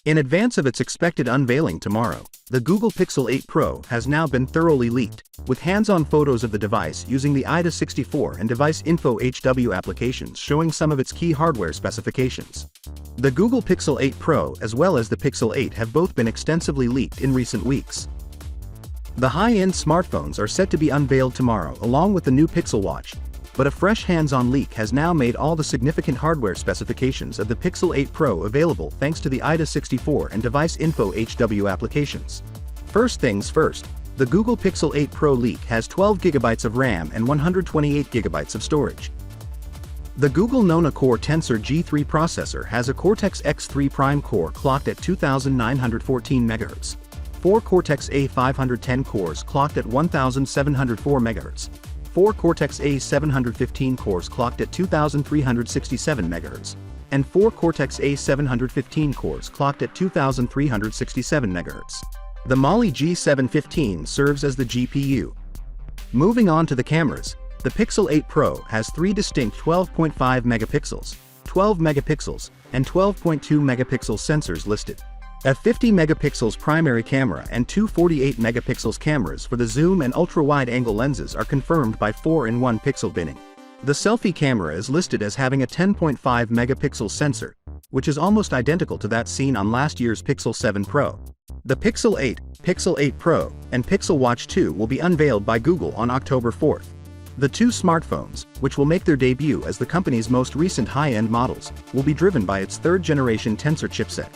In advance of its expected unveiling tomorrow, the Google Pixel 8 Pro has now been thoroughly leaked, with hands-on photos of the device using the AIDA64 and Device Info HW applications showing some of its key hardware specifications. The Google Pixel 8 Pro as well as the Pixel 8 have both been extensively leaked in recent weeks. The high-end smartphones are set to be unveiled tomorrow along with the new Pixel Watch, but a fresh hands-on leak has now made all the significant hardware specifications of the Pixel 8 Pro available thanks to the AIDA64 and Device Info HW applications. First things first, the Google Pixel 8 Pro leak has 12 GB of RAM and 128 GB of storage. The Google Nona Core Tensor G3 processor has a Cortex-X3 Prime core clocked at 2914 MHz, 4 Cortex-A510 cores clocked at 1704 MHz, 4 Cortex-A715 cores clocked at 2367 MHz, and 4 Cortex-A715 cores clocked at 2367 MHz. The Mali G715 serves as the GPU. Moving on to the cameras, the Pixel 8 Pro has 3 distinct 12.5 megapixels, 12 megapixels, and 12.2 megapixel sensors listed. A 50 megapixels primary camera and two 48 megapixels cameras for the zoom and ultra-wide-angle lenses are confirmed by 4-in-1 pixel binning. The selfie camera is listed as having a 10.5 megapixel sensor, which is almost identical to that seen on last year's Pixel 7 Pro. The Pixel 8, Pixel 8 Pro, and Pixel Watch 2 will be unveiled by Google on October 4th. The two smartphones, which will make their debut as the company's most recent high-end models, will be driven by its third-generation Tensor chipset.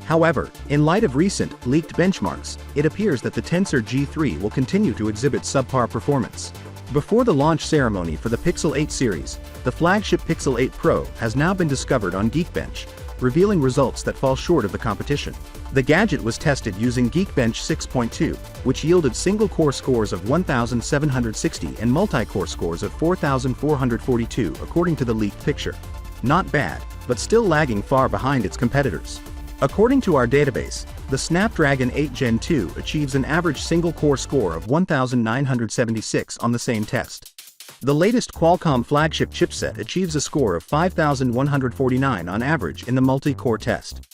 However, in light of recent, leaked benchmarks, it appears that the Tensor G3 will continue to exhibit subpar performance. Before the launch ceremony for the Pixel 8 series, the flagship Pixel 8 Pro has now been discovered on Geekbench, revealing results that fall short of the competition. The gadget was tested using Geekbench 6.2, which yielded single-core scores of 1,760 and multi-core scores of 4,442 according to the leaked picture. Not bad, but still lagging far behind its competitors. According to our database, the Snapdragon 8 Gen 2 achieves an average single-core score of 1,976 on the same test. The latest Qualcomm flagship chipset achieves a score of 5,149 on average in the multi-core test.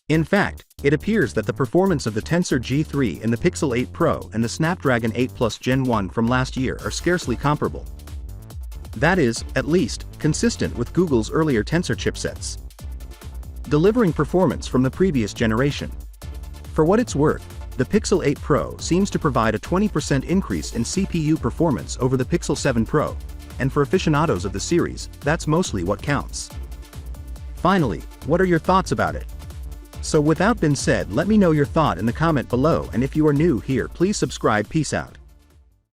In fact, it appears that the performance of the Tensor G3 in the Pixel 8 Pro and the Snapdragon 8 Plus Gen 1 from last year are scarcely comparable. That is, at least, consistent with Google's earlier Tensor chipsets, delivering performance from the previous generation. For what it's worth, the Pixel 8 Pro seems to provide a 20% increase in CPU performance over the Pixel 7 Pro, and for aficionados of the series, that's mostly what counts. Finally, what are your thoughts about it? So with that being said, let me know your thought in the comment below, and if you are new here, please subscribe. Peace out.